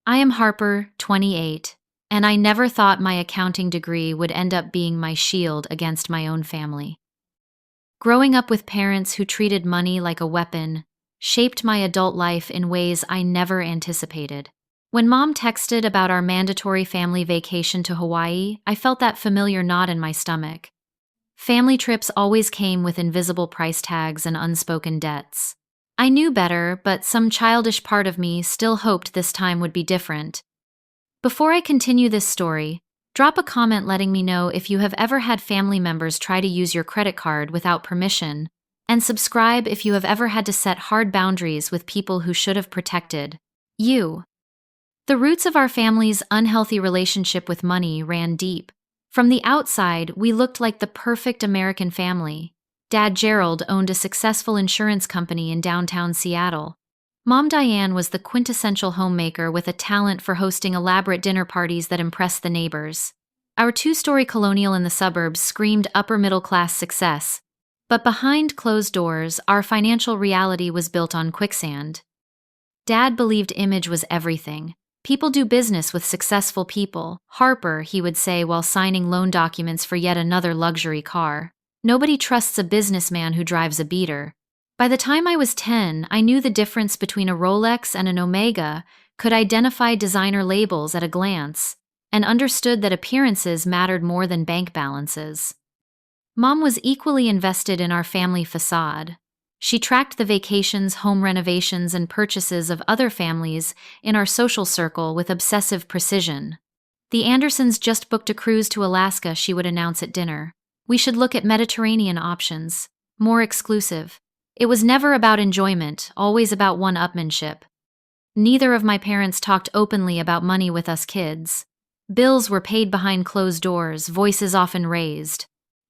I am Harper, 28, and I never thought my accounting degree would end up being my shield against my own family. Growing up with parents who treated money like a weapon shaped my adult life in ways I never anticipated. When Mom texted about our mandatory family vacation to Hawaii, I felt that familiar knot in my stomach. Family trips always came with invisible price tags and unspoken debts. I knew better, but some childish part of me still hoped this time would be different. Before I continue this story, drop a comment letting me know if you have ever had family members try to use your credit card without permission, and subscribe if you have ever had to set hard boundaries with people who should have protected you. The roots of our family's unhealthy relationship with money ran deep. From the outside, we looked like the perfect American family. Dad Gerald owned a successful insurance company in downtown Seattle. Mom Diane was the quintessential homemaker with a talent for hosting elaborate dinner parties that impressed the neighbors. Our two-story colonial in the suburbs screamed upper-middle-class success, but behind closed doors, our financial reality was built on quicksand. Dad believed image was everything. People do business with successful people. Harper, he would say while signing loan documents for yet another luxury car. Nobody trusts a businessman who drives a beater. By the time I was 10, I knew the difference between a Rolex and an Omega, could identify designer labels at a glance, and understood that appearances mattered more than bank balances. Mom was equally invested in our family facade. She tracked the vacations, home renovations, and purchases of other families in our social circle with obsessive precision. The Andersons just booked a cruise to Alaska, she would announce at dinner. We should look at Mediterranean options, more exclusive. It was never about enjoyment, always about one-upmanship. Neither of my parents talked openly about money with us kids. Bills were paid behind closed doors, voices often raised.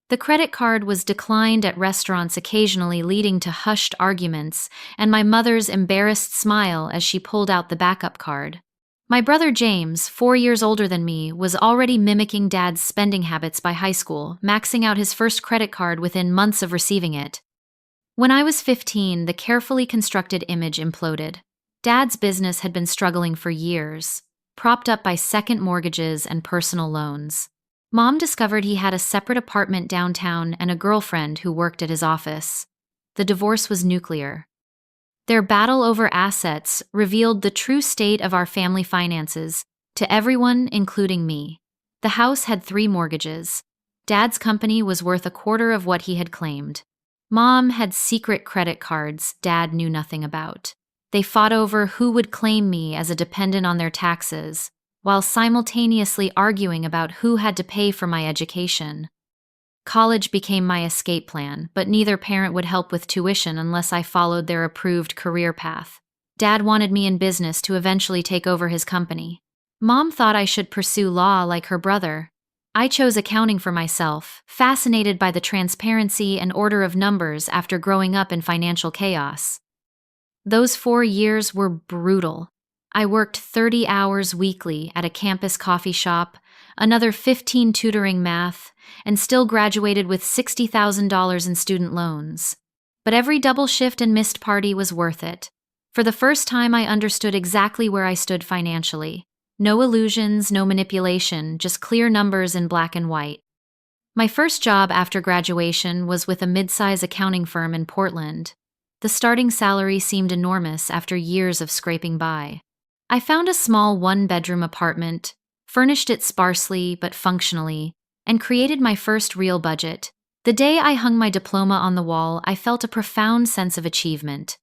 The credit card was declined at restaurants occasionally, leading to hushed arguments, and my mother's embarrassed smile as she pulled out the backup card. My brother James, 4 years older than me, was already mimicking Dad's spending habits by high school, maxing out his first credit card within months of receiving it. When I was 15, the carefully constructed image imploded. Dad's business had been struggling for years, propped up by second mortgages and personal loans. Mom discovered he had a separate apartment downtown and a girlfriend who worked at his office. The divorce was nuclear. Their battle over assets revealed the true state of our family finances to everyone, including me. The house had 3 mortgages. Dad's company was worth a quarter of what he had claimed. Mom had secret credit cards Dad knew nothing about. They fought over who would claim me as a dependent on their taxes, while simultaneously arguing about who had to pay for my education. College became my escape plan, but neither parent would help with tuition unless I followed their approved career path. Dad wanted me in business to eventually take over his company. Mom thought I should pursue law like her brother. I chose accounting for myself, fascinated by the transparency and order of numbers after growing up in financial chaos. Those 4 years were brutal. I worked 30 hours weekly at a campus coffee shop, another 15 tutoring math, and still graduated with $60,000 in student loans. But every double shift and missed party was worth it. For the first time, I understood exactly where I stood financially. No illusions, no manipulation, just clear numbers in black and white. My first job after graduation was with a mid-size accounting firm in Portland. The starting salary seemed enormous after years of scraping by. I found a small 1-bedroom apartment, furnished it sparsely but functionally, and created my first real budget. The day I hung my diploma on the wall, I felt a profound sense of achievement.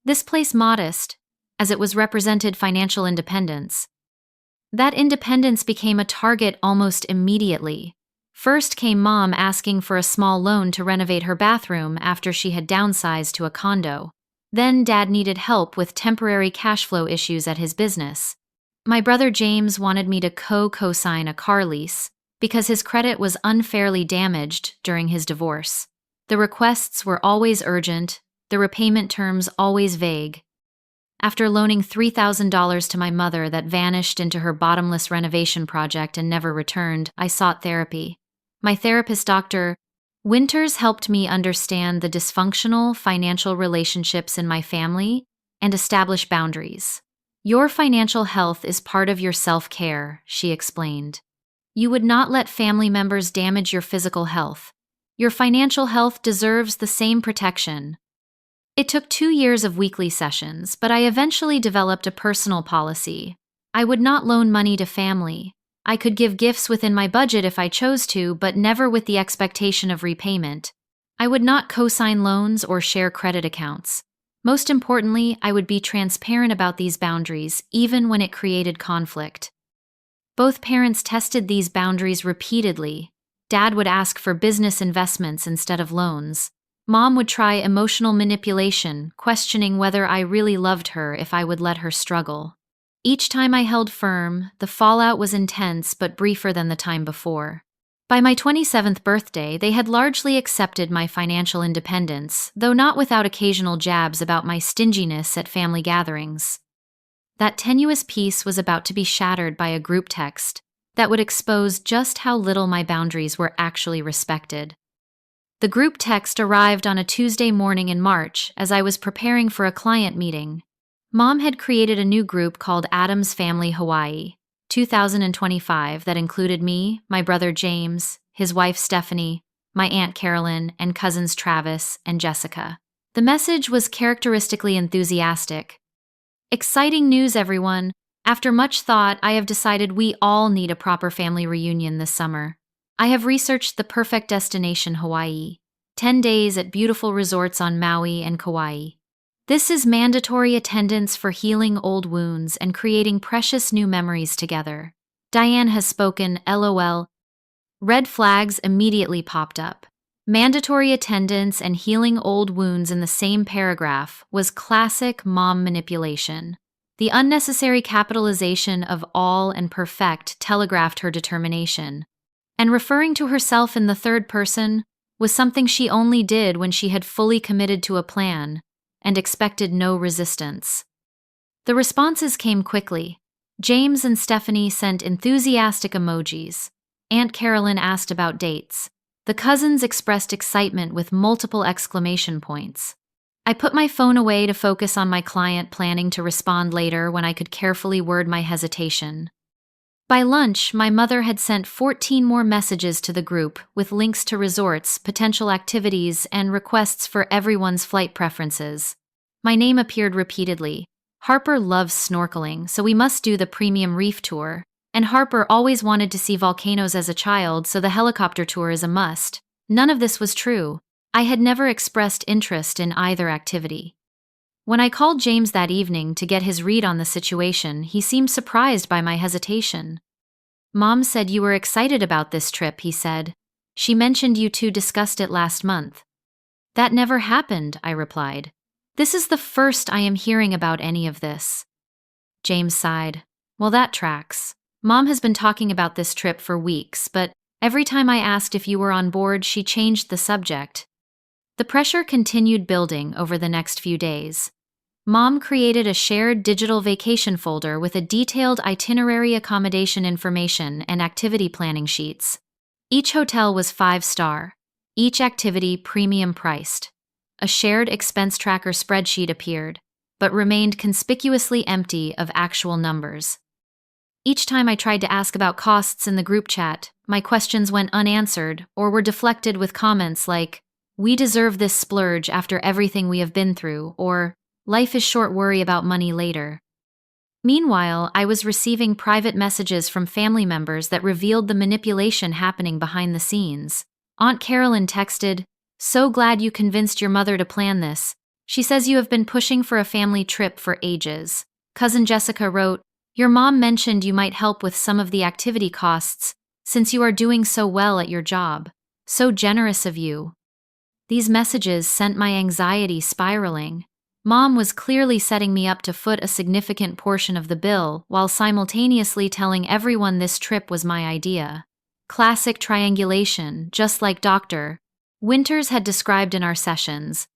This place modest, as it was represented financial independence. That independence became a target almost immediately. First came Mom asking for a small loan to renovate her bathroom after she had downsized to a condo. Then Dad needed help with temporary cash flow issues at his business. My brother James wanted me to co-sign a car lease because his credit was unfairly damaged during his divorce. The requests were always urgent, the repayment terms always vague. After loaning $3,000 to my mother that vanished into her bottomless renovation project and never returned, I sought therapy. My therapist, Dr. Winters, helped me understand the dysfunctional financial relationships in my family and establish boundaries. Your financial health is part of your self-care, she explained. You would not let family members damage your physical health. Your financial health deserves the same protection. It took 2 years of weekly sessions, but I eventually developed a personal policy. I would not loan money to family. I could give gifts within my budget if I chose to, but never with the expectation of repayment. I would not co-sign loans or share credit accounts. Most importantly, I would be transparent about these boundaries, even when it created conflict. Both parents tested these boundaries repeatedly. Dad would ask for business investments instead of loans. Mom would try emotional manipulation, questioning whether I really loved her if I would let her struggle. Each time I held firm, the fallout was intense but briefer than the time before. By my 27th birthday, they had largely accepted my financial independence, though not without occasional jabs about my stinginess at family gatherings. That tenuous peace was about to be shattered by a group text that would expose just how little my boundaries were actually respected. The group text arrived on a Tuesday morning in March as I was preparing for a client meeting. Mom had created a new group called Adam's Family Hawaii, 2025, that included me, my brother James, his wife Stephanie, my Aunt Carolyn, and cousins Travis and Jessica. The message was characteristically enthusiastic. Exciting news, everyone! After much thought, I have decided we all need a proper family reunion this summer. I have researched the perfect destination, Hawaii. 10 days at beautiful resorts on Maui and Kauai. This is mandatory attendance for healing old wounds and creating precious new memories together. Diane has spoken, LOL. Red flags immediately popped up. Mandatory attendance and healing old wounds in the same paragraph was classic mom manipulation. The unnecessary capitalization of all and perfect telegraphed her determination. And referring to herself in the third person was something she only did when she had fully committed to a plan and expected no resistance. The responses came quickly. James and Stephanie sent enthusiastic emojis. Aunt Carolyn asked about dates. The cousins expressed excitement with multiple exclamation points. I put my phone away to focus on my client, planning to respond later when I could carefully word my hesitation. By lunch, my mother had sent 14 more messages to the group with links to resorts, potential activities, and requests for everyone's flight preferences. My name appeared repeatedly. Harper loves snorkeling, so we must do the premium reef tour. And Harper always wanted to see volcanoes as a child, so the helicopter tour is a must. None of this was true. I had never expressed interest in either activity. When I called James that evening to get his read on the situation, he seemed surprised by my hesitation. Mom said you were excited about this trip, he said. She mentioned you two discussed it last month. That never happened, I replied. This is the first I am hearing about any of this. James sighed. Well, that tracks. Mom has been talking about this trip for weeks, but every time I asked if you were on board, she changed the subject. The pressure continued building over the next few days. Mom created a shared digital vacation folder with a detailed itinerary, accommodation information, and activity planning sheets. Each hotel was 5-star, each activity premium priced. A shared expense tracker spreadsheet appeared, but remained conspicuously empty of actual numbers. Each time I tried to ask about costs in the group chat, my questions went unanswered or were deflected with comments like, "We deserve this splurge after everything we have been through," or "Life is short, worry about money later." Meanwhile, I was receiving private messages from family members that revealed the manipulation happening behind the scenes. Aunt Carolyn texted, "So glad you convinced your mother to plan this. She says you have been pushing for a family trip for ages." Cousin Jessica wrote, "Your mom mentioned you might help with some of the activity costs since you are doing so well at your job. So generous of you." These messages sent my anxiety spiraling. Mom was clearly setting me up to foot a significant portion of the bill while simultaneously telling everyone this trip was my idea. Classic triangulation, just like Dr. Winters had described in our sessions.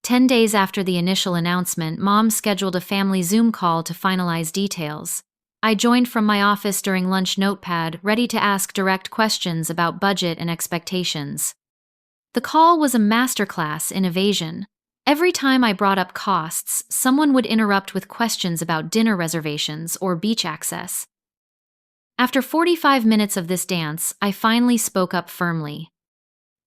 10 days after the initial announcement, Mom scheduled a family Zoom call to finalize details. I joined from my office during lunch, notepad, ready to ask direct questions about budget and expectations. The call was a masterclass in evasion. Every time I brought up costs, someone would interrupt with questions about dinner reservations or beach access. After 45 minutes of this dance, I finally spoke up firmly.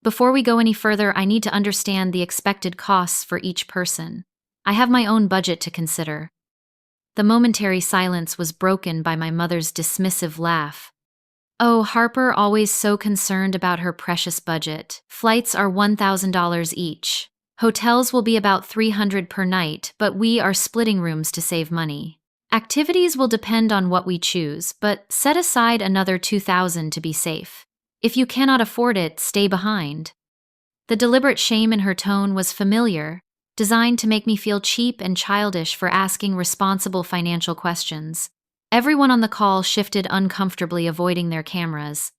Before we go any further, I need to understand the expected costs for each person. I have my own budget to consider. The momentary silence was broken by my mother's dismissive laugh. Oh, Harper, always so concerned about her precious budget. Flights are $1,000 each. Hotels will be about $300 per night, but we are splitting rooms to save money. Activities will depend on what we choose, but set aside another $2,000 to be safe. If you cannot afford it, stay behind. The deliberate shame in her tone was familiar, designed to make me feel cheap and childish for asking responsible financial questions. Everyone on the call shifted uncomfortably, avoiding their cameras.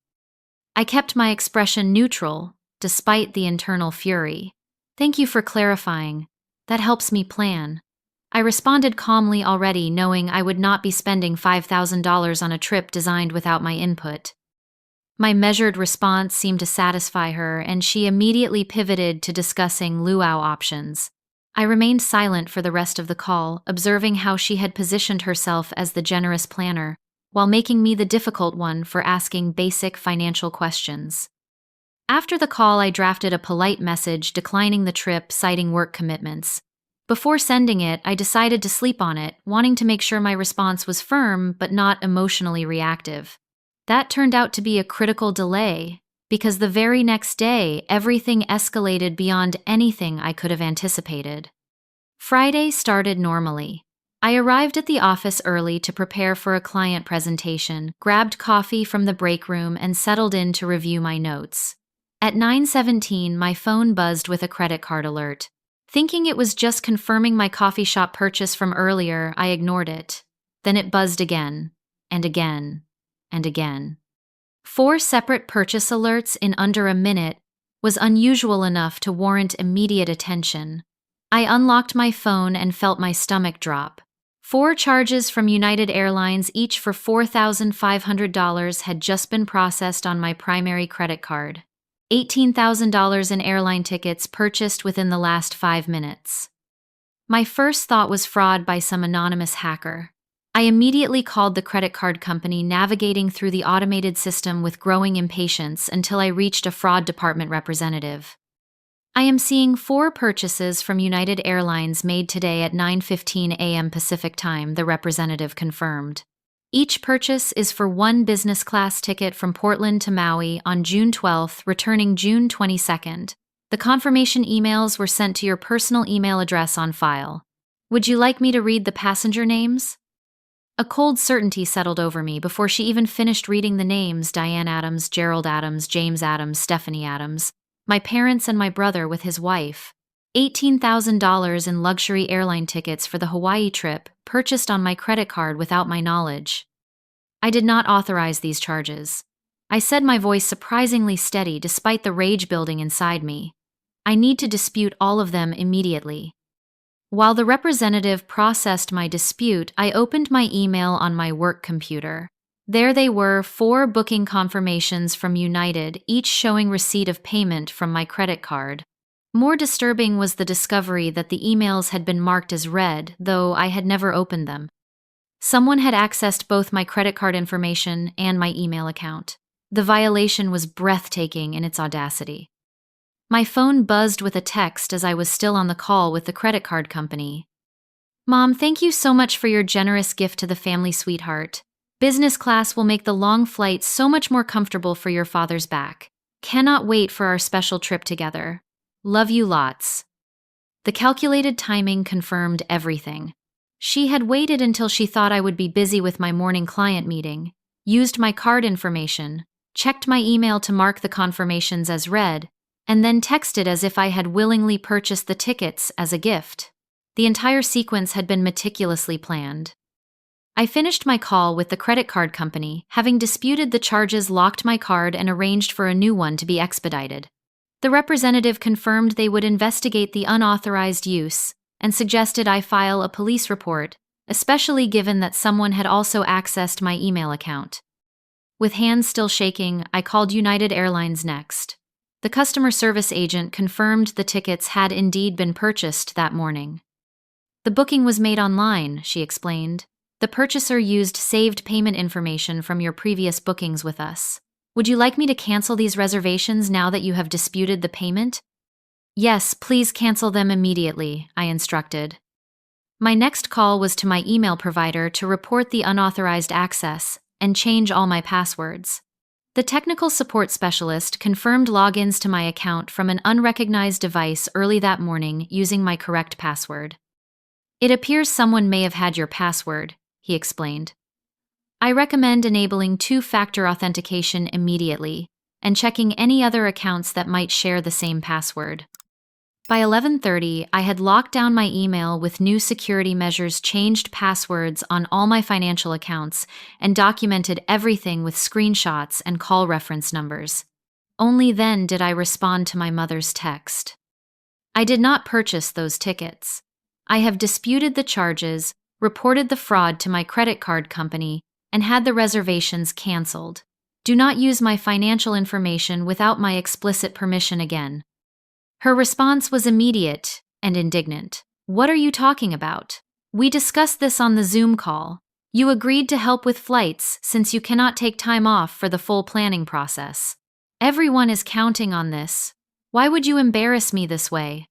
I kept my expression neutral, despite the internal fury. Thank you for clarifying. That helps me plan. I responded calmly already, knowing I would not be spending $5,000 on a trip designed without my input. My measured response seemed to satisfy her, and she immediately pivoted to discussing luau options. I remained silent for the rest of the call, observing how she had positioned herself as the generous planner, while making me the difficult one for asking basic financial questions. After the call, I drafted a polite message declining the trip, citing work commitments. Before sending it, I decided to sleep on it, wanting to make sure my response was firm but not emotionally reactive. That turned out to be a critical delay, because the very next day, everything escalated beyond anything I could have anticipated. Friday started normally. I arrived at the office early to prepare for a client presentation, grabbed coffee from the break room, and settled in to review my notes. At 9:17, my phone buzzed with a credit card alert. Thinking it was just confirming my coffee shop purchase from earlier, I ignored it. Then it buzzed again, and again, and again. 4 separate purchase alerts in under a minute was unusual enough to warrant immediate attention. I unlocked my phone and felt my stomach drop. 4 charges from United Airlines, each for $4,500, had just been processed on my primary credit card. $18,000 in airline tickets purchased within the last 5 minutes. My first thought was fraud by some anonymous hacker. I immediately called the credit card company, navigating through the automated system with growing impatience until I reached a fraud department representative. I am seeing 4 purchases from United Airlines made today at 9:15 a.m. Pacific Time, the representative confirmed. Each purchase is for 1 business class ticket from Portland to Maui on June 12th, returning June 22nd. The confirmation emails were sent to your personal email address on file. Would you like me to read the passenger names? A cold certainty settled over me before she even finished reading the names: Diane Adams, Gerald Adams, James Adams, Stephanie Adams, my parents and my brother with his wife. $18,000 in luxury airline tickets for the Hawaii trip, purchased on my credit card without my knowledge. I did not authorize these charges. I said, my voice surprisingly steady despite the rage building inside me. I need to dispute all of them immediately. While the representative processed my dispute, I opened my email on my work computer. There they were, 4 booking confirmations from United, each showing receipt of payment from my credit card. More disturbing was the discovery that the emails had been marked as read, though I had never opened them. Someone had accessed both my credit card information and my email account. The violation was breathtaking in its audacity. My phone buzzed with a text as I was still on the call with the credit card company. Mom, thank you so much for your generous gift to the family, sweetheart. Business class will make the long flight so much more comfortable for your father's back. Cannot wait for our special trip together. Love you lots. The calculated timing confirmed everything. She had waited until she thought I would be busy with my morning client meeting, used my card information, checked my email to mark the confirmations as read, and then texted as if I had willingly purchased the tickets as a gift. The entire sequence had been meticulously planned. I finished my call with the credit card company, having disputed the charges, locked my card, and arranged for a new one to be expedited. The representative confirmed they would investigate the unauthorized use and suggested I file a police report, especially given that someone had also accessed my email account. With hands still shaking, I called United Airlines next. The customer service agent confirmed the tickets had indeed been purchased that morning. The booking was made online, she explained. The purchaser used saved payment information from your previous bookings with us. Would you like me to cancel these reservations now that you have disputed the payment? Yes, please cancel them immediately, I instructed. My next call was to my email provider to report the unauthorized access and change all my passwords. The technical support specialist confirmed logins to my account from an unrecognized device early that morning using my correct password. It appears someone may have had your password, he explained. I recommend enabling two-factor authentication immediately and checking any other accounts that might share the same password. By 11:30, I had locked down my email with new security measures, changed passwords on all my financial accounts, and documented everything with screenshots and call reference numbers. Only then did I respond to my mother's text. I did not purchase those tickets. I have disputed the charges, reported the fraud to my credit card company, and had the reservations canceled. Do not use my financial information without my explicit permission again. Her response was immediate and indignant. What are you talking about? We discussed this on the Zoom call. You agreed to help with flights since you cannot take time off for the full planning process. Everyone is counting on this. Why would you embarrass me this way?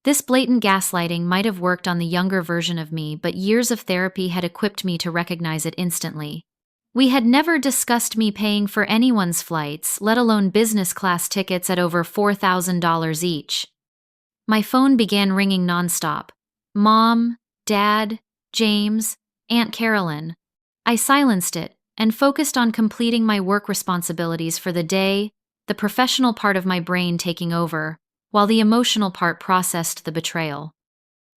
This blatant gaslighting might have worked on the younger version of me, but years of therapy had equipped me to recognize it instantly. We had never discussed me paying for anyone's flights, let alone business class tickets at over $4,000 each. My phone began ringing nonstop. Mom, Dad, James, Aunt Carolyn. I silenced it and focused on completing my work responsibilities for the day, the professional part of my brain taking over, while the emotional part processed the betrayal.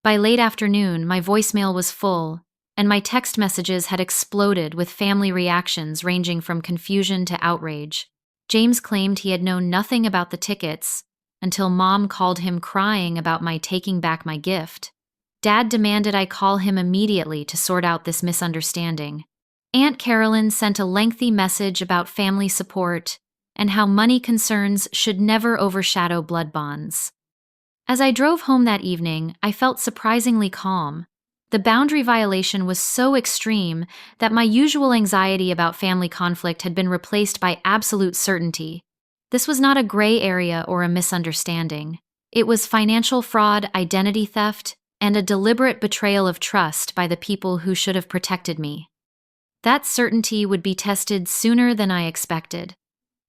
By late afternoon, my voicemail was full, and my text messages had exploded with family reactions ranging from confusion to outrage. James claimed he had known nothing about the tickets until Mom called him crying about my taking back my gift. Dad demanded I call him immediately to sort out this misunderstanding. Aunt Carolyn sent a lengthy message about family support and how money concerns should never overshadow blood bonds. As I drove home that evening, I felt surprisingly calm. The boundary violation was so extreme that my usual anxiety about family conflict had been replaced by absolute certainty. This was not a gray area or a misunderstanding. It was financial fraud, identity theft, and a deliberate betrayal of trust by the people who should have protected me. That certainty would be tested sooner than I expected.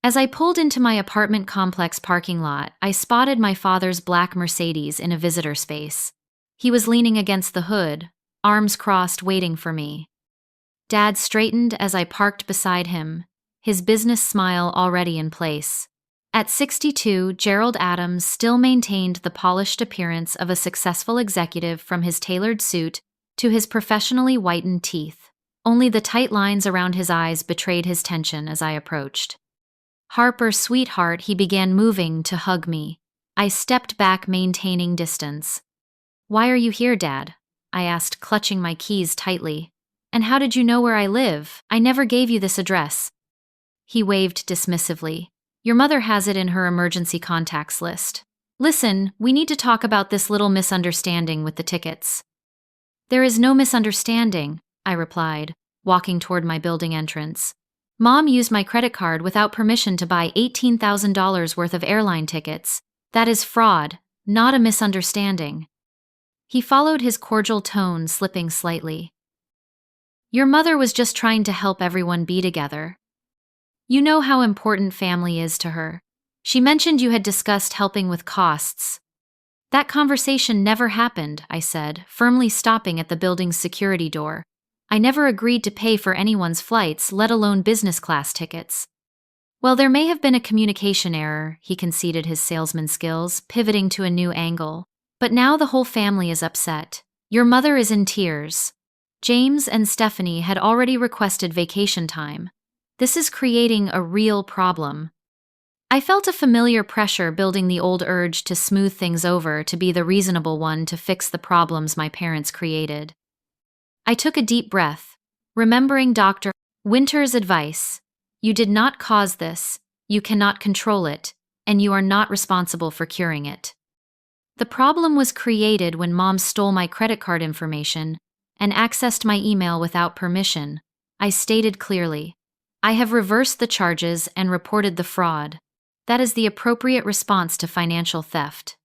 As I pulled into my apartment complex parking lot, I spotted my father's black Mercedes in a visitor space. He was leaning against the hood, arms crossed, waiting for me. Dad straightened as I parked beside him, his business smile already in place. At 62, Gerald Adams still maintained the polished appearance of a successful executive, from his tailored suit to his professionally whitened teeth. Only the tight lines around his eyes betrayed his tension as I approached. Harper, sweetheart, he began, moving to hug me. I stepped back, maintaining distance. Why are you here, Dad? I asked, clutching my keys tightly. And how did you know where I live? I never gave you this address. He waved dismissively. Your mother has it in her emergency contacts list. Listen, we need to talk about this little misunderstanding with the tickets. There is no misunderstanding, I replied, walking toward my building entrance. Mom used my credit card without permission to buy $18,000 worth of airline tickets. That is fraud, not a misunderstanding. He followed his cordial tone, slipping slightly. Your mother was just trying to help everyone be together. You know how important family is to her. She mentioned you had discussed helping with costs. That conversation never happened, I said, firmly stopping at the building's security door. I never agreed to pay for anyone's flights, let alone business class tickets. Well, there may have been a communication error, he conceded his salesman skills, pivoting to a new angle. But now the whole family is upset. Your mother is in tears. James and Stephanie had already requested vacation time. This is creating a real problem. I felt a familiar pressure building, the old urge to smooth things over, to be the reasonable one to fix the problems my parents created. I took a deep breath, remembering Dr. Winter's advice. You did not cause this, you cannot control it, and you are not responsible for curing it. The problem was created when Mom stole my credit card information and accessed my email without permission. I stated clearly, I have reversed the charges and reported the fraud. That is the appropriate response to financial theft.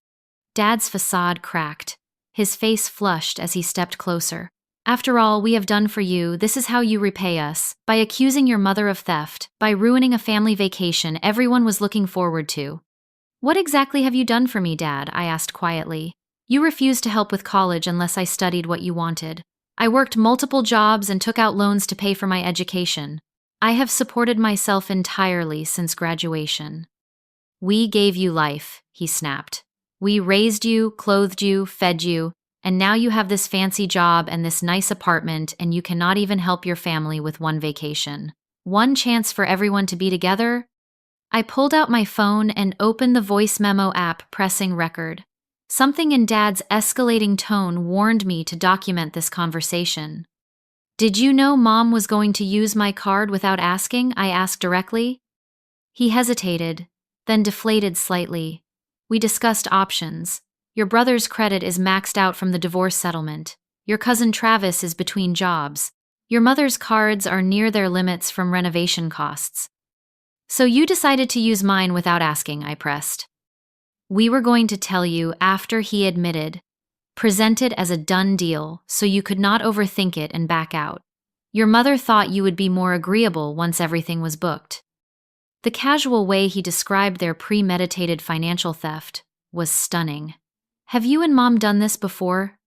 Dad's facade cracked. His face flushed as he stepped closer. After all we have done for you, this is how you repay us, by accusing your mother of theft, by ruining a family vacation everyone was looking forward to. What exactly have you done for me, Dad? I asked quietly. You refused to help with college unless I studied what you wanted. I worked multiple jobs and took out loans to pay for my education. I have supported myself entirely since graduation. We gave you life, he snapped. We raised you, clothed you, fed you, and now you have this fancy job and this nice apartment and you cannot even help your family with one vacation. One chance for everyone to be together? I pulled out my phone and opened the voice memo app, pressing record. Something in Dad's escalating tone warned me to document this conversation. Did you know Mom was going to use my card without asking? I asked directly. He hesitated, then deflated slightly. We discussed options. Your brother's credit is maxed out from the divorce settlement. Your cousin Travis is between jobs. Your mother's cards are near their limits from renovation costs. So you decided to use mine without asking, I pressed. We were going to tell you after, he admitted. Present it as a done deal so you could not overthink it and back out. Your mother thought you would be more agreeable once everything was booked. The casual way he described their premeditated financial theft was stunning. Have you and Mom done this before?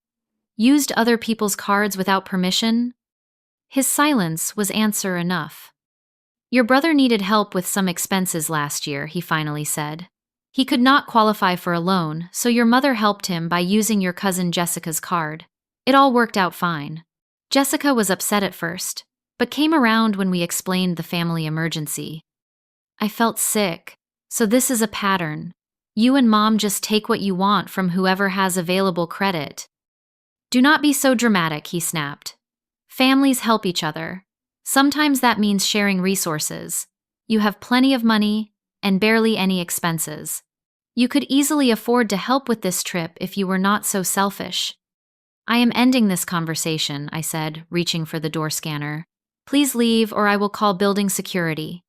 Used other people's cards without permission? His silence was answer enough. Your brother needed help with some expenses last year, he finally said. He could not qualify for a loan, so your mother helped him by using your cousin Jessica's card. It all worked out fine. Jessica was upset at first, but came around when we explained the family emergency. I felt sick. So this is a pattern. You and Mom just take what you want from whoever has available credit. Do not be so dramatic, he snapped. Families help each other. Sometimes that means sharing resources. You have plenty of money and barely any expenses. You could easily afford to help with this trip if you were not so selfish. I am ending this conversation, I said, reaching for the door scanner. Please leave or I will call building security.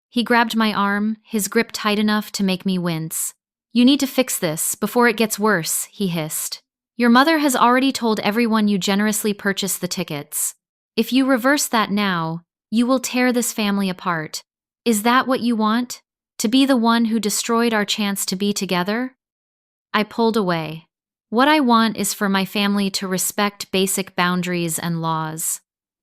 He grabbed my arm, his grip tight enough to make me wince. You need to fix this before it gets worse, he hissed. Your mother has already told everyone you generously purchased the tickets. If you reverse that now, you will tear this family apart. Is that what you want? To be the one who destroyed our chance to be together? I pulled away. What I want is for my family to respect basic boundaries and laws.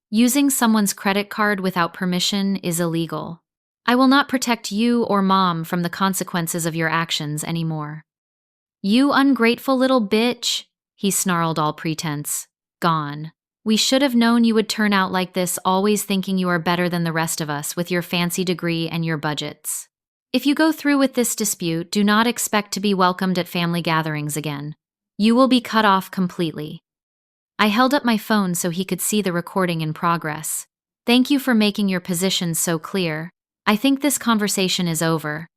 Using someone's credit card without permission is illegal. I will not protect you or Mom from the consequences of your actions anymore. You ungrateful little bitch, he snarled, all pretense. Gone. We should have known you would turn out like this, always thinking you are better than the rest of us with your fancy degree and your budgets. If you go through with this dispute, do not expect to be welcomed at family gatherings again. You will be cut off completely. I held up my phone so he could see the recording in progress. Thank you for making your position so clear. I think this conversation is over.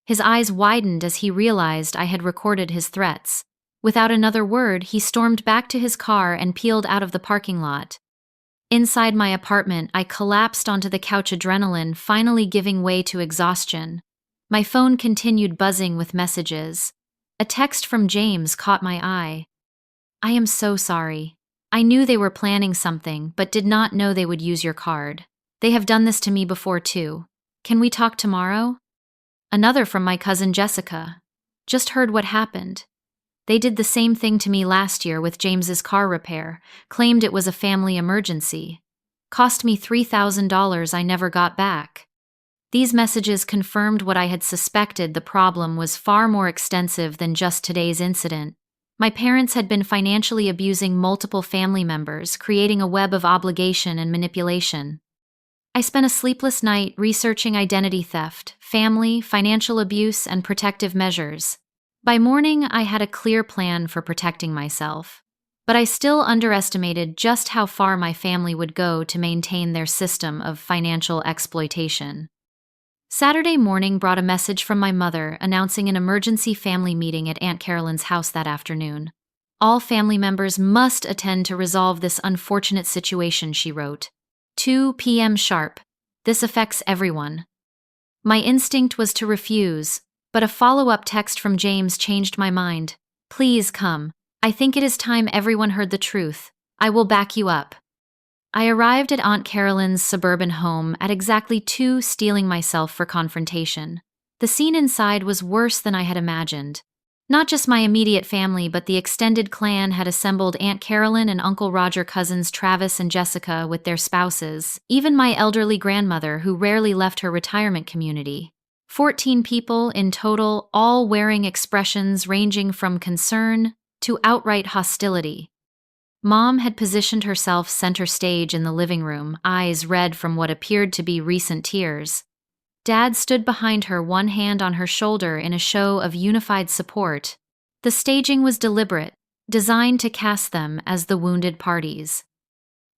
His eyes widened as he realized I had recorded his threats. Without another word, he stormed back to his car and peeled out of the parking lot. Inside my apartment, I collapsed onto the couch, adrenaline finally giving way to exhaustion. My phone continued buzzing with messages. A text from James caught my eye. I am so sorry. I knew they were planning something, but did not know they would use your card. They have done this to me before too. Can we talk tomorrow? Another from my cousin Jessica. Just heard what happened. They did the same thing to me last year with James's car repair, claimed it was a family emergency. Cost me $3,000 I never got back. These messages confirmed what I had suspected. The problem was far more extensive than just today's incident. My parents had been financially abusing multiple family members, creating a web of obligation and manipulation. I spent a sleepless night researching identity theft, family, financial abuse, and protective measures. By morning, I had a clear plan for protecting myself, but I still underestimated just how far my family would go to maintain their system of financial exploitation. Saturday morning brought a message from my mother announcing an emergency family meeting at Aunt Carolyn's house that afternoon. All family members must attend to resolve this unfortunate situation, she wrote. 2 p.m. sharp. This affects everyone. My instinct was to refuse, but a follow-up text from James changed my mind. Please come. I think it is time everyone heard the truth. I will back you up. I arrived at Aunt Carolyn's suburban home at exactly 2, steeling myself for confrontation. The scene inside was worse than I had imagined. Not just my immediate family, but the extended clan had assembled Aunt Carolyn and Uncle Roger cousins Travis and Jessica with their spouses, even my elderly grandmother who rarely left her retirement community. 14 people in total, all wearing expressions ranging from concern to outright hostility. Mom had positioned herself center stage in the living room, eyes red from what appeared to be recent tears. Dad stood behind her, one hand on her shoulder in a show of unified support. The staging was deliberate, designed to cast them as the wounded parties.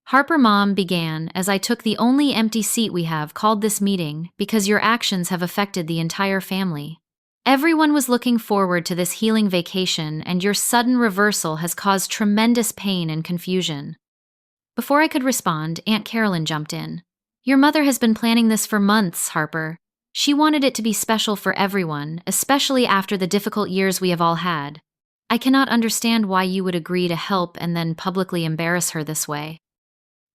Harper, Mom began, as I took the only empty seat we have called this meeting because your actions have affected the entire family. Everyone was looking forward to this healing vacation, and your sudden reversal has caused tremendous pain and confusion. Before I could respond, Aunt Carolyn jumped in. Your mother has been planning this for months, Harper. She wanted it to be special for everyone, especially after the difficult years we have all had. I cannot understand why you would agree to help and then publicly embarrass her this way.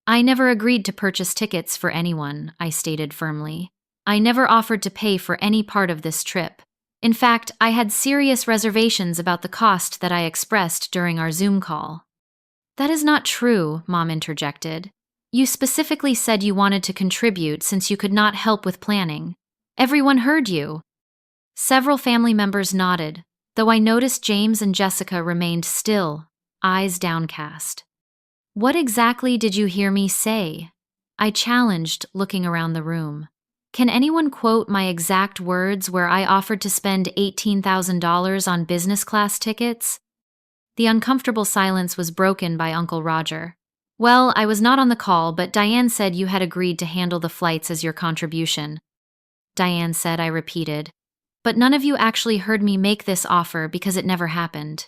I never agreed to purchase tickets for anyone, I stated firmly. I never offered to pay for any part of this trip. In fact, I had serious reservations about the cost that I expressed during our Zoom call. That is not true, Mom interjected. You specifically said you wanted to contribute since you could not help with planning. Everyone heard you. Several family members nodded, though I noticed James and Jessica remained still, eyes downcast. What exactly did you hear me say? I challenged, looking around the room. Can anyone quote my exact words where I offered to spend $18,000 on business class tickets? The uncomfortable silence was broken by Uncle Roger. Well, I was not on the call, but Diane said you had agreed to handle the flights as your contribution. Diane said, I repeated. But none of you actually heard me make this offer because it never happened.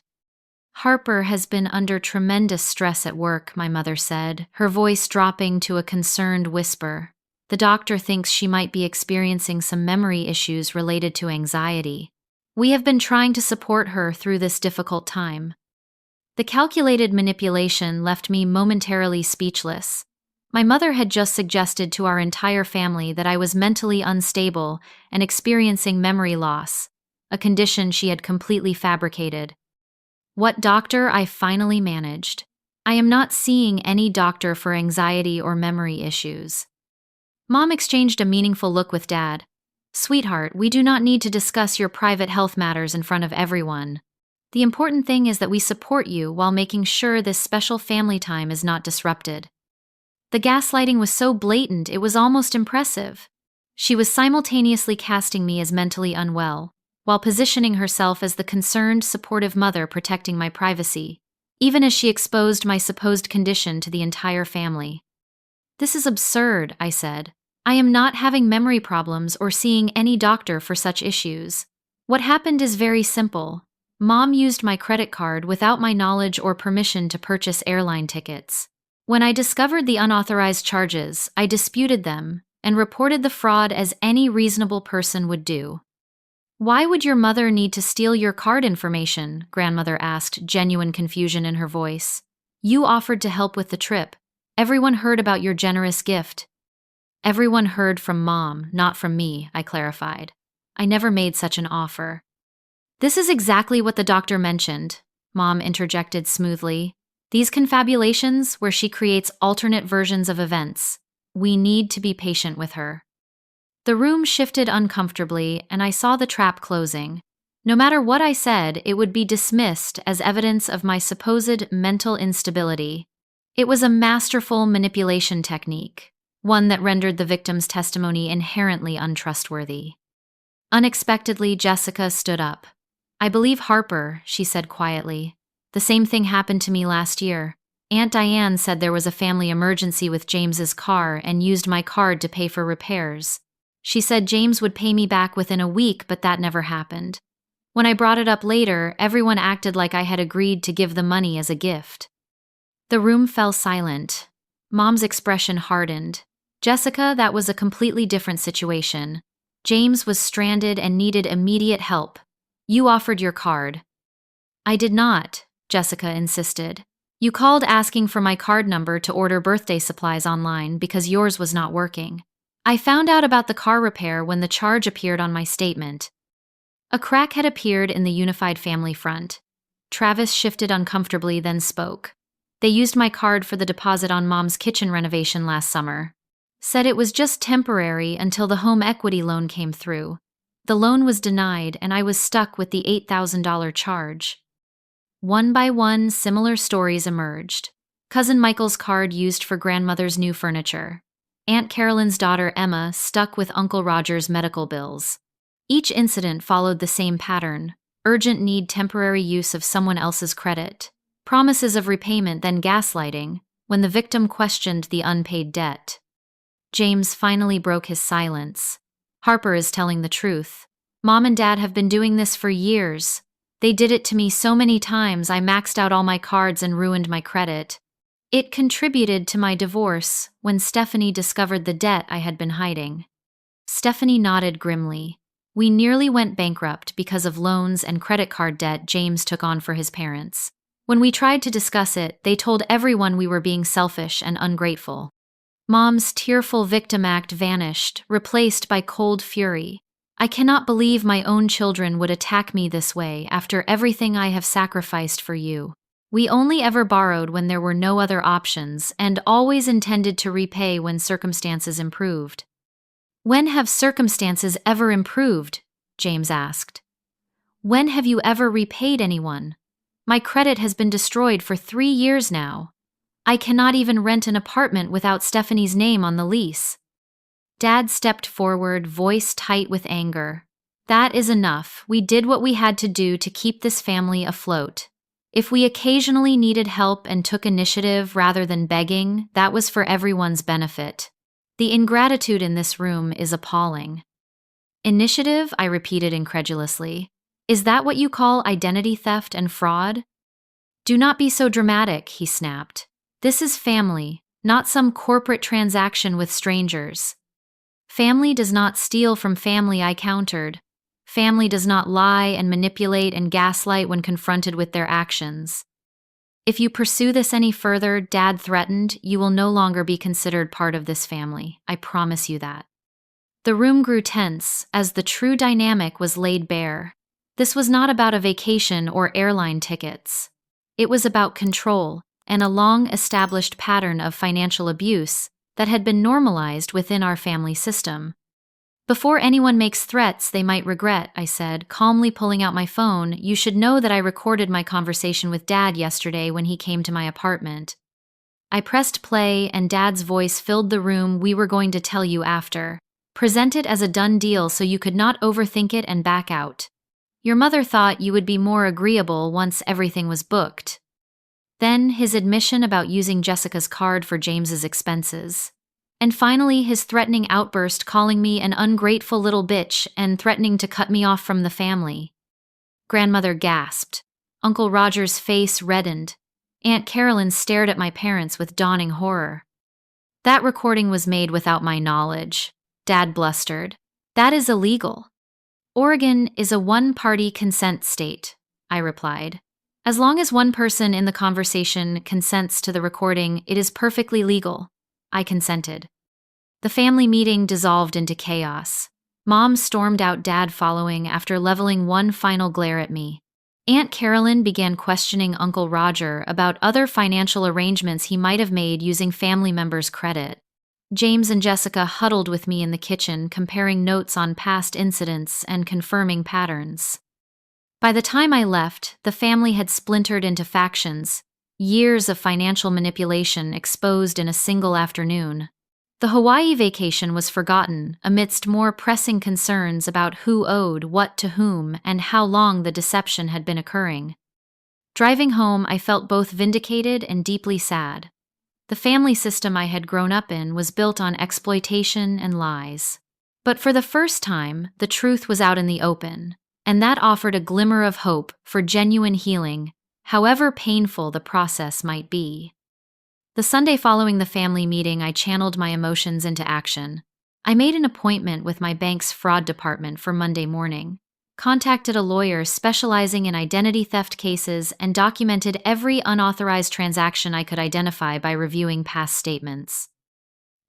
Harper has been under tremendous stress at work, my mother said, her voice dropping to a concerned whisper. The doctor thinks she might be experiencing some memory issues related to anxiety. We have been trying to support her through this difficult time. The calculated manipulation left me momentarily speechless. My mother had just suggested to our entire family that I was mentally unstable and experiencing memory loss, a condition she had completely fabricated. What doctor I finally managed. I am not seeing any doctor for anxiety or memory issues. Mom exchanged a meaningful look with Dad. Sweetheart, we do not need to discuss your private health matters in front of everyone. The important thing is that we support you while making sure this special family time is not disrupted. The gaslighting was so blatant it was almost impressive. She was simultaneously casting me as mentally unwell, while positioning herself as the concerned, supportive mother protecting my privacy, even as she exposed my supposed condition to the entire family. This is absurd, I said. I am not having memory problems or seeing any doctor for such issues. What happened is very simple. Mom used my credit card without my knowledge or permission to purchase airline tickets. When I discovered the unauthorized charges, I disputed them and reported the fraud as any reasonable person would do. Why would your mother need to steal your card information? Grandmother asked, genuine confusion in her voice. You offered to help with the trip. Everyone heard about your generous gift. Everyone heard from Mom, not from me, I clarified. I never made such an offer. This is exactly what the doctor mentioned, Mom interjected smoothly. These confabulations where she creates alternate versions of events. We need to be patient with her. The room shifted uncomfortably, and I saw the trap closing. No matter what I said, it would be dismissed as evidence of my supposed mental instability. It was a masterful manipulation technique, one that rendered the victim's testimony inherently untrustworthy. Unexpectedly, Jessica stood up. I believe Harper, she said quietly. The same thing happened to me last year. Aunt Diane said there was a family emergency with James's car and used my card to pay for repairs. She said James would pay me back within a week, but that never happened. When I brought it up later, everyone acted like I had agreed to give the money as a gift. The room fell silent. Mom's expression hardened. Jessica, that was a completely different situation. James was stranded and needed immediate help. You offered your card. I did not, Jessica insisted. You called asking for my card number to order birthday supplies online because yours was not working. I found out about the car repair when the charge appeared on my statement. A crack had appeared in the unified family front. Travis shifted uncomfortably, then spoke. They used my card for the deposit on Mom's kitchen renovation last summer. Said it was just temporary until the home equity loan came through. The loan was denied, and I was stuck with the $8,000 charge. One by one, similar stories emerged. Cousin Michael's card used for grandmother's new furniture. Aunt Carolyn's daughter Emma stuck with Uncle Roger's medical bills. Each incident followed the same pattern: urgent need, temporary use of someone else's credit, promises of repayment, then gaslighting when the victim questioned the unpaid debt. James finally broke his silence. Harper is telling the truth. Mom and Dad have been doing this for years. They did it to me so many times I maxed out all my cards and ruined my credit. It contributed to my divorce when Stephanie discovered the debt I had been hiding. Stephanie nodded grimly. We nearly went bankrupt because of loans and credit card debt James took on for his parents. When we tried to discuss it, they told everyone we were being selfish and ungrateful. Mom's tearful victim act vanished, replaced by cold fury. I cannot believe my own children would attack me this way after everything I have sacrificed for you. We only ever borrowed when there were no other options and always intended to repay when circumstances improved. When have circumstances ever improved? James asked. When have you ever repaid anyone? My credit has been destroyed for 3 years now. I cannot even rent an apartment without Stephanie's name on the lease. Dad stepped forward, voice tight with anger. That is enough. We did what we had to do to keep this family afloat. If we occasionally needed help and took initiative rather than begging, that was for everyone's benefit. The ingratitude in this room is appalling. Initiative? I repeated incredulously. Is that what you call identity theft and fraud? Do not be so dramatic, he snapped. This is family, not some corporate transaction with strangers. Family does not steal from family, I countered. Family does not lie and manipulate and gaslight when confronted with their actions. If you pursue this any further, Dad threatened, you will no longer be considered part of this family. I promise you that. The room grew tense as the true dynamic was laid bare. This was not about a vacation or airline tickets. It was about control and a long-established pattern of financial abuse that had been normalized within our family system. Before anyone makes threats they might regret, I said, calmly pulling out my phone, you should know that I recorded my conversation with Dad yesterday when he came to my apartment. I pressed play and Dad's voice filled the room. We were going to tell you after. Present it as a done deal so you could not overthink it and back out. Your mother thought you would be more agreeable once everything was booked. Then his admission about using Jessica's card for James's expenses. And finally his threatening outburst calling me an ungrateful little bitch and threatening to cut me off from the family. Grandmother gasped. Uncle Roger's face reddened. Aunt Carolyn stared at my parents with dawning horror. That recording was made without my knowledge, Dad blustered. That is illegal. Oregon is a one-party consent state, I replied. As long as one person in the conversation consents to the recording, it is perfectly legal. I consented. The family meeting dissolved into chaos. Mom stormed out, Dad following after leveling one final glare at me. Aunt Carolyn began questioning Uncle Roger about other financial arrangements he might have made using family members' credit. James and Jessica huddled with me in the kitchen, comparing notes on past incidents and confirming patterns. By the time I left, the family had splintered into factions, years of financial manipulation exposed in a single afternoon. The Hawaii vacation was forgotten amidst more pressing concerns about who owed what to whom and how long the deception had been occurring. Driving home, I felt both vindicated and deeply sad. The family system I had grown up in was built on exploitation and lies. But for the first time, the truth was out in the open, and that offered a glimmer of hope for genuine healing, however painful the process might be. The Sunday following the family meeting, I channeled my emotions into action. I made an appointment with my bank's fraud department for Monday morning, contacted a lawyer specializing in identity theft cases, and documented every unauthorized transaction I could identify by reviewing past statements.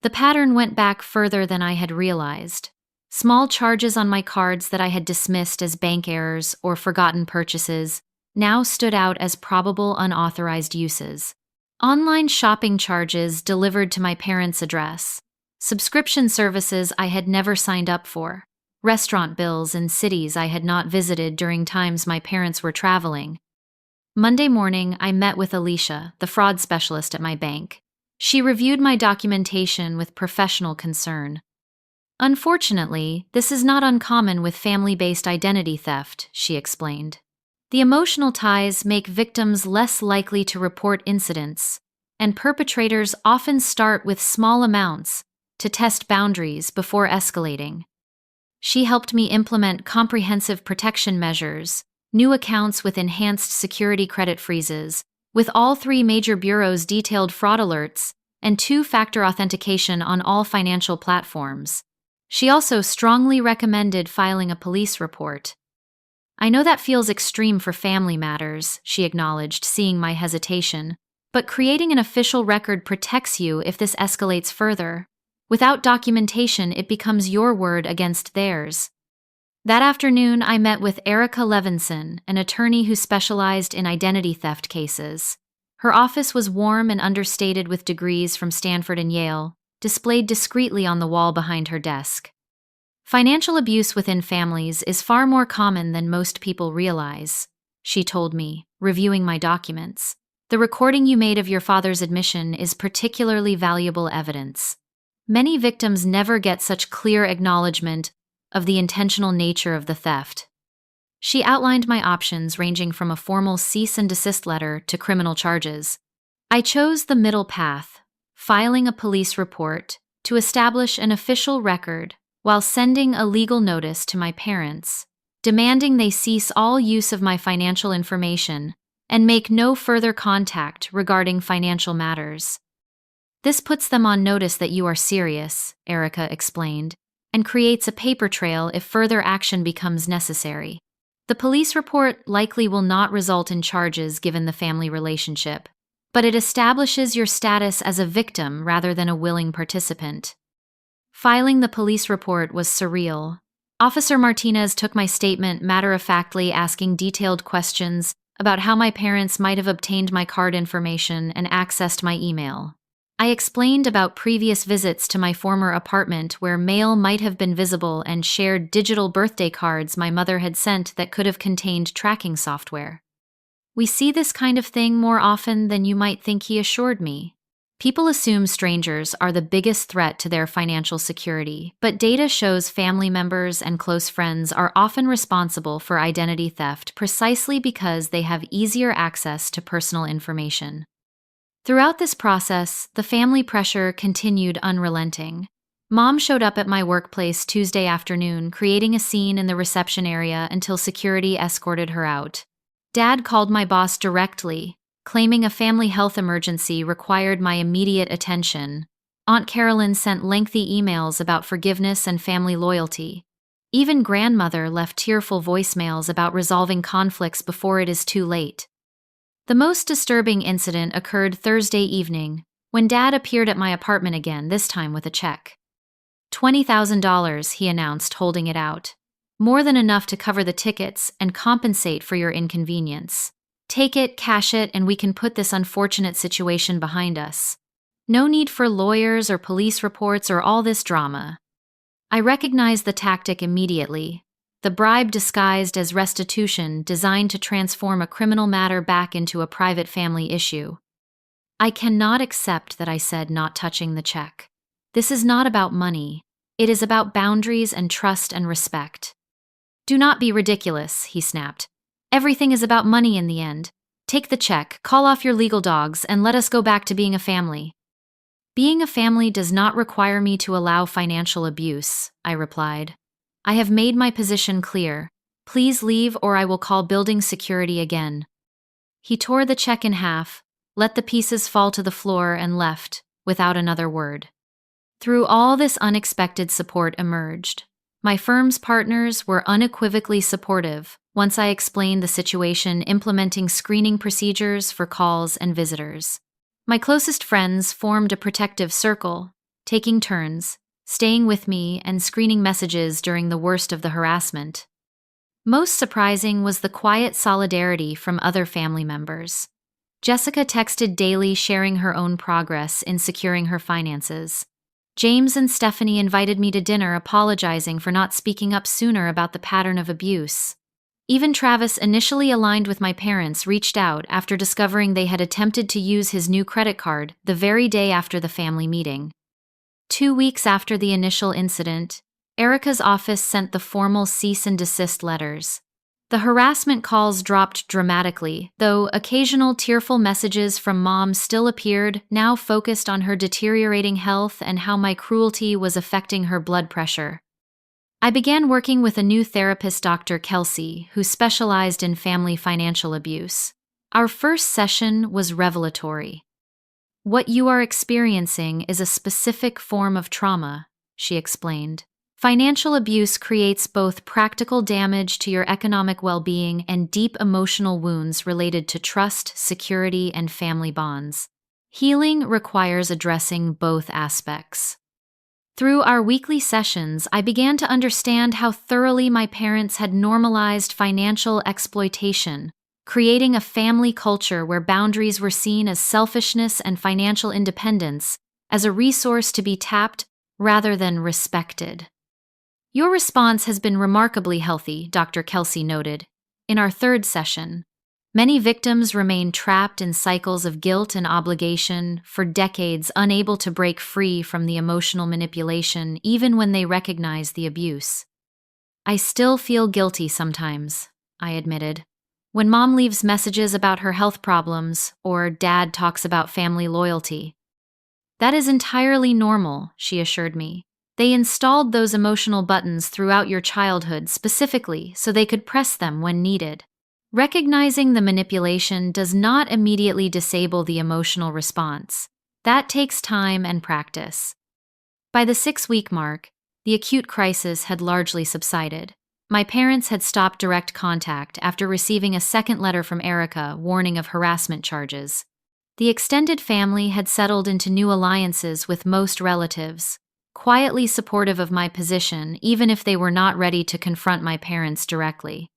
The pattern went back further than I had realized. Small charges on my cards that I had dismissed as bank errors or forgotten purchases now stood out as probable unauthorized uses. Online shopping charges delivered to my parents' address, subscription services I had never signed up for, restaurant bills in cities I had not visited during times my parents were traveling. Monday morning, I met with Alicia, the fraud specialist at my bank. She reviewed my documentation with professional concern. Unfortunately, this is not uncommon with family-based identity theft, she explained. The emotional ties make victims less likely to report incidents, and perpetrators often start with small amounts to test boundaries before escalating. She helped me implement comprehensive protection measures, new accounts with enhanced security credit freezes, with all 3 major bureaus detailed fraud alerts, and 2-factor authentication on all financial platforms. She also strongly recommended filing a police report. I know that feels extreme for family matters, she acknowledged, seeing my hesitation, but creating an official record protects you if this escalates further. Without documentation, it becomes your word against theirs. That afternoon, I met with Erica Levinson, an attorney who specialized in identity theft cases. Her office was warm and understated with degrees from Stanford and Yale, displayed discreetly on the wall behind her desk. Financial abuse within families is far more common than most people realize, she told me, reviewing my documents. The recording you made of your father's admission is particularly valuable evidence. Many victims never get such clear acknowledgement of the intentional nature of the theft. She outlined my options, ranging from a formal cease and desist letter to criminal charges. I chose the middle path, filing a police report to establish an official record while sending a legal notice to my parents, demanding they cease all use of my financial information and make no further contact regarding financial matters. This puts them on notice that you are serious, Erica explained, and creates a paper trail if further action becomes necessary. The police report likely will not result in charges given the family relationship, but it establishes your status as a victim rather than a willing participant. Filing the police report was surreal. Officer Martinez took my statement matter-of-factly, asking detailed questions about how my parents might have obtained my card information and accessed my email. I explained about previous visits to my former apartment where mail might have been visible and shared digital birthday cards my mother had sent that could have contained tracking software. We see this kind of thing more often than you might think, he assured me. People assume strangers are the biggest threat to their financial security, but data shows family members and close friends are often responsible for identity theft precisely because they have easier access to personal information. Throughout this process, the family pressure continued unrelenting. Mom showed up at my workplace Tuesday afternoon, creating a scene in the reception area until security escorted her out. Dad called my boss directly, claiming a family health emergency required my immediate attention. Aunt Carolyn sent lengthy emails about forgiveness and family loyalty. Even grandmother left tearful voicemails about resolving conflicts before it is too late. The most disturbing incident occurred Thursday evening, when Dad appeared at my apartment again, this time with a check. $20,000, he announced, holding it out. More than enough to cover the tickets and compensate for your inconvenience. Take it, cash it, and we can put this unfortunate situation behind us. No need for lawyers or police reports or all this drama. I recognized the tactic immediately. The bribe disguised as restitution, designed to transform a criminal matter back into a private family issue. I cannot accept that, I said, not touching the check. This is not about money. It is about boundaries and trust and respect. Do not be ridiculous, he snapped. Everything is about money in the end. Take the check, call off your legal dogs, and let us go back to being a family. Being a family does not require me to allow financial abuse, I replied. I have made my position clear. Please leave or I will call building security again. He tore the check in half, let the pieces fall to the floor, and left, without another word. Through all this, unexpected support emerged. My firm's partners were unequivocally supportive once I explained the situation, implementing screening procedures for calls and visitors. My closest friends formed a protective circle, taking turns, staying with me and screening messages during the worst of the harassment. Most surprising was the quiet solidarity from other family members. Jessica texted daily, sharing her own progress in securing her finances. James and Stephanie invited me to dinner, apologizing for not speaking up sooner about the pattern of abuse. Even Travis, initially aligned with my parents, reached out after discovering they had attempted to use his new credit card the very day after the family meeting. 2 weeks after the initial incident, Erica's office sent the formal cease and desist letters. The harassment calls dropped dramatically, though occasional tearful messages from Mom still appeared, now focused on her deteriorating health and how my cruelty was affecting her blood pressure. I began working with a new therapist, Dr. Kelsey, who specialized in family financial abuse. Our first session was revelatory. What you are experiencing is a specific form of trauma, she explained. Financial abuse creates both practical damage to your economic well-being and deep emotional wounds related to trust, security, and family bonds. Healing requires addressing both aspects. Through our weekly sessions, I began to understand how thoroughly my parents had normalized financial exploitation, creating a family culture where boundaries were seen as selfishness and financial independence as a resource to be tapped rather than respected. Your response has been remarkably healthy, Dr. Kelsey noted. In our third session, many victims remain trapped in cycles of guilt and obligation for decades, unable to break free from the emotional manipulation even when they recognize the abuse. I still feel guilty sometimes, I admitted. When Mom leaves messages about her health problems or Dad talks about family loyalty. That is entirely normal, she assured me. They installed those emotional buttons throughout your childhood specifically so they could press them when needed. Recognizing the manipulation does not immediately disable the emotional response. That takes time and practice. By the 6-week mark, the acute crisis had largely subsided. My parents had stopped direct contact after receiving a second letter from Erica warning of harassment charges. The extended family had settled into new alliances with most relatives, quietly supportive of my position even if they were not ready to confront my parents directly.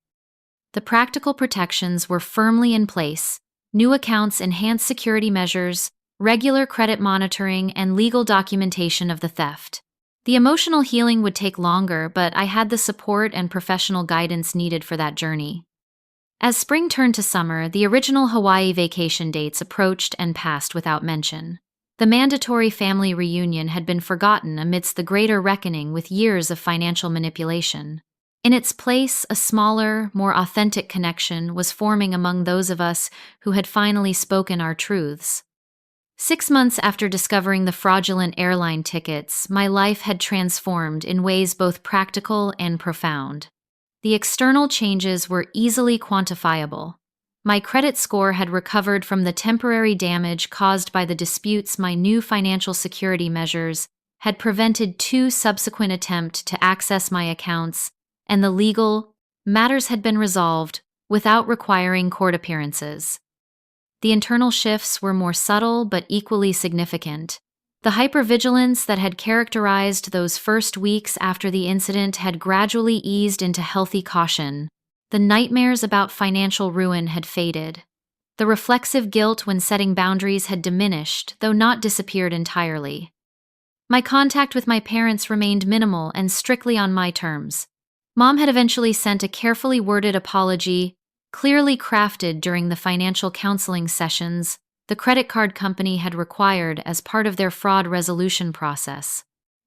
The practical protections were firmly in place: new accounts, enhanced security measures, regular credit monitoring, and legal documentation of the theft. The emotional healing would take longer, but I had the support and professional guidance needed for that journey. As spring turned to summer, the original Hawaii vacation dates approached and passed without mention. The mandatory family reunion had been forgotten amidst the greater reckoning with years of financial manipulation. In its place, a smaller, more authentic connection was forming among those of us who had finally spoken our truths. 6 months after discovering the fraudulent airline tickets, my life had transformed in ways both practical and profound. The external changes were easily quantifiable. My credit score had recovered from the temporary damage caused by the disputes. My new financial security measures had prevented 2 subsequent attempts to access my accounts, and the legal matters had been resolved without requiring court appearances. The internal shifts were more subtle but equally significant. The hypervigilance that had characterized those first weeks after the incident had gradually eased into healthy caution. The nightmares about financial ruin had faded. The reflexive guilt when setting boundaries had diminished, though not disappeared entirely. My contact with my parents remained minimal and strictly on my terms. Mom had eventually sent a carefully worded apology, clearly crafted during the financial counseling sessions the credit card company had required as part of their fraud resolution process.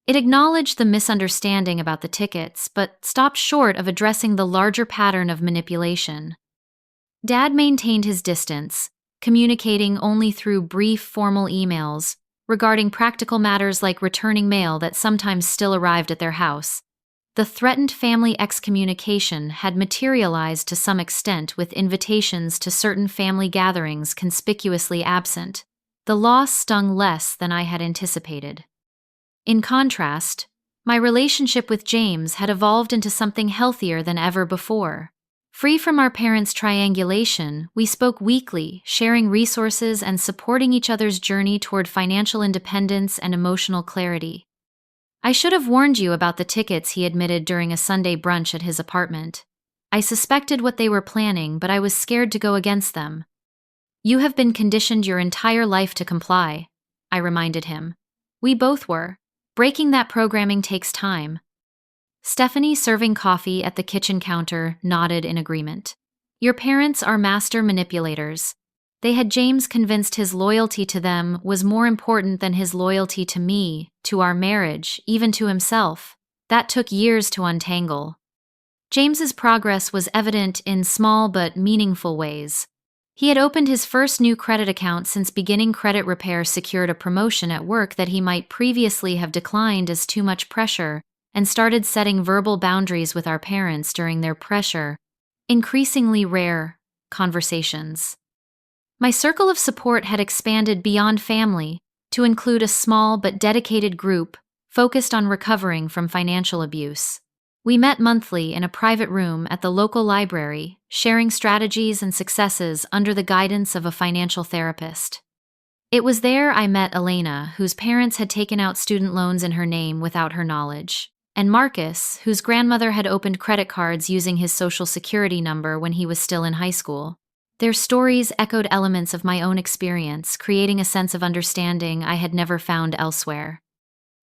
It acknowledged the misunderstanding about the tickets, but stopped short of addressing the larger pattern of manipulation. Dad maintained his distance, communicating only through brief formal emails, regarding practical matters like returning mail that sometimes still arrived at their house. The threatened family excommunication had materialized to some extent, with invitations to certain family gatherings conspicuously absent. The loss stung less than I had anticipated. In contrast, my relationship with James had evolved into something healthier than ever before. Free from our parents' triangulation, we spoke weekly, sharing resources and supporting each other's journey toward financial independence and emotional clarity. "I should have warned you about the tickets," he admitted during a Sunday brunch at his apartment. "I suspected what they were planning, but I was scared to go against them." "You have been conditioned your entire life to comply," I reminded him. "We both were. Breaking that programming takes time." Stephanie, serving coffee at the kitchen counter, nodded in agreement. "Your parents are master manipulators. They had James convinced his loyalty to them was more important than his loyalty to me, to our marriage, even to himself. That took years to untangle." James's progress was evident in small but meaningful ways. He had opened his first new credit account since beginning credit repair, secured a promotion at work that he might previously have declined as too much pressure, and started setting verbal boundaries with our parents during their pressure, increasingly rare, conversations. My circle of support had expanded beyond family to include a small but dedicated group focused on recovering from financial abuse. We met monthly in a private room at the local library, sharing strategies and successes under the guidance of a financial therapist. It was there I met Elena, whose parents had taken out student loans in her name without her knowledge, and Marcus, whose grandmother had opened credit cards using his social security number when he was still in high school. Their stories echoed elements of my own experience, creating a sense of understanding I had never found elsewhere.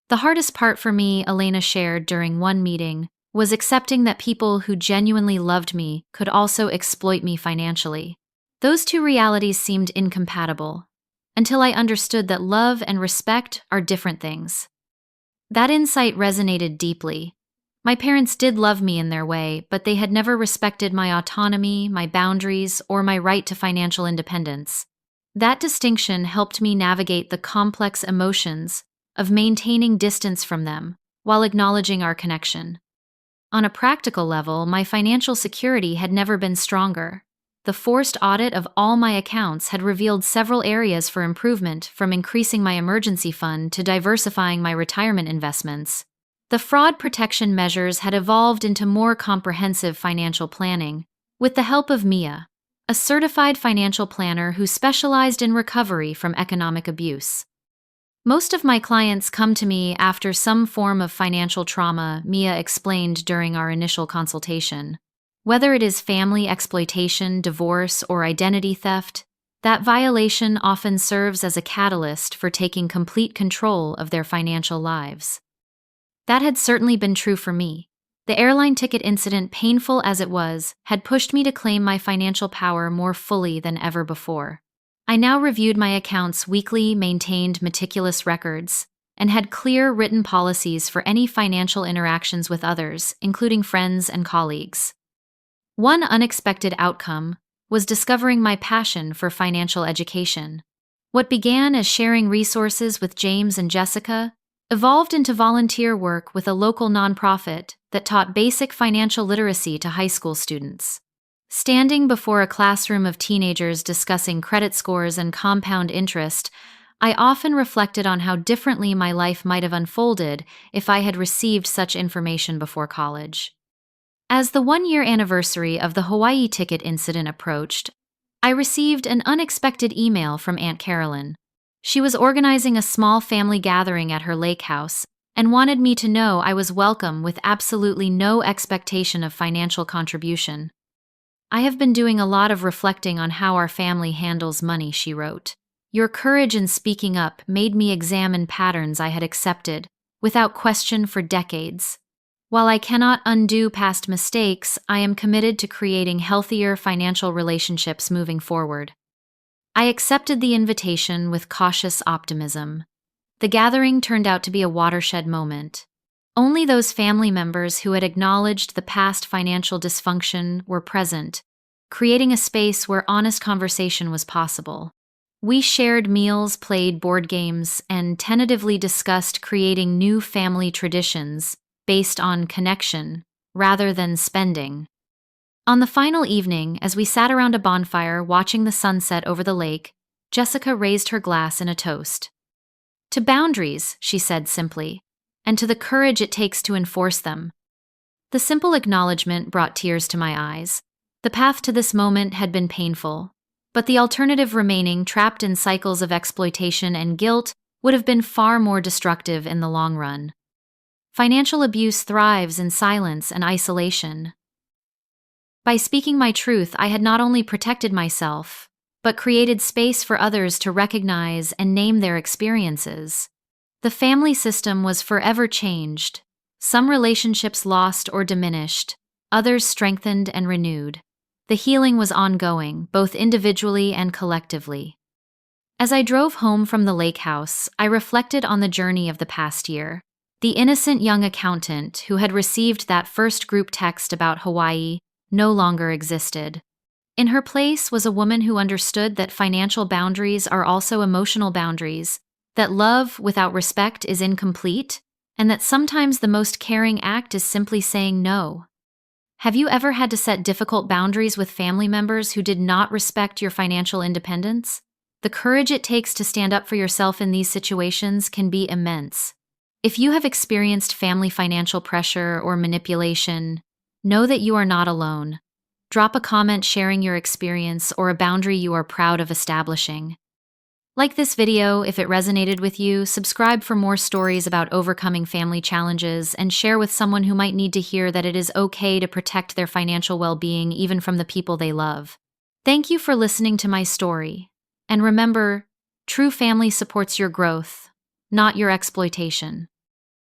"The hardest part for me," Elena shared during one meeting, "was accepting that people who genuinely loved me could also exploit me financially. Those two realities seemed incompatible, until I understood that love and respect are different things." That insight resonated deeply. My parents did love me in their way, but they had never respected my autonomy, my boundaries, or my right to financial independence. That distinction helped me navigate the complex emotions of maintaining distance from them while acknowledging our connection. On a practical level, my financial security had never been stronger. The forced audit of all my accounts had revealed several areas for improvement, from increasing my emergency fund to diversifying my retirement investments. The fraud protection measures had evolved into more comprehensive financial planning, with the help of Mia, a certified financial planner who specialized in recovery from economic abuse. "Most of my clients come to me after some form of financial trauma," Mia explained during our initial consultation. "Whether it is family exploitation, divorce, or identity theft, that violation often serves as a catalyst for taking complete control of their financial lives." That had certainly been true for me. The airline ticket incident, painful as it was, had pushed me to claim my financial power more fully than ever before. I now reviewed my accounts weekly, maintained meticulous records, and had clear written policies for any financial interactions with others, including friends and colleagues. One unexpected outcome was discovering my passion for financial education. What began as sharing resources with James and Jessica evolved into volunteer work with a local nonprofit that taught basic financial literacy to high school students. Standing before a classroom of teenagers discussing credit scores and compound interest, I often reflected on how differently my life might have unfolded if I had received such information before college. As the one-year anniversary of the Hawaii ticket incident approached, I received an unexpected email from Aunt Carolyn. She was organizing a small family gathering at her lake house and wanted me to know I was welcome with absolutely no expectation of financial contribution. "I have been doing a lot of reflecting on how our family handles money," she wrote. "Your courage in speaking up made me examine patterns I had accepted, without question, for decades. While I cannot undo past mistakes, I am committed to creating healthier financial relationships moving forward." I accepted the invitation with cautious optimism. The gathering turned out to be a watershed moment. Only those family members who had acknowledged the past financial dysfunction were present, creating a space where honest conversation was possible. We shared meals, played board games, and tentatively discussed creating new family traditions based on connection rather than spending. On the final evening, as we sat around a bonfire watching the sunset over the lake, Jessica raised her glass in a toast. To boundaries, she said simply, and to the courage it takes to enforce them. The simple acknowledgement brought tears to my eyes. The path to this moment had been painful, but the alternative remaining trapped in cycles of exploitation and guilt would have been far more destructive in the long run. Financial abuse thrives in silence and isolation. By speaking my truth, I had not only protected myself, but created space for others to recognize and name their experiences. The family system was forever changed. Some relationships lost or diminished, others strengthened and renewed. The healing was ongoing, both individually and collectively. As I drove home from the lake house, I reflected on the journey of the past year. The innocent young accountant who had received that first group text about Hawaii no longer existed. In her place was a woman who understood that financial boundaries are also emotional boundaries, that love without respect is incomplete, and that sometimes the most caring act is simply saying no. Have you ever had to set difficult boundaries with family members who did not respect your financial independence? The courage it takes to stand up for yourself in these situations can be immense. If you have experienced family financial pressure or manipulation, know that you are not alone. Drop a comment sharing your experience or a boundary you are proud of establishing. Like this video if it resonated with you, subscribe for more stories about overcoming family challenges, and share with someone who might need to hear that it is okay to protect their financial well-being even from the people they love. Thank you for listening to my story. And remember, true family supports your growth, not your exploitation.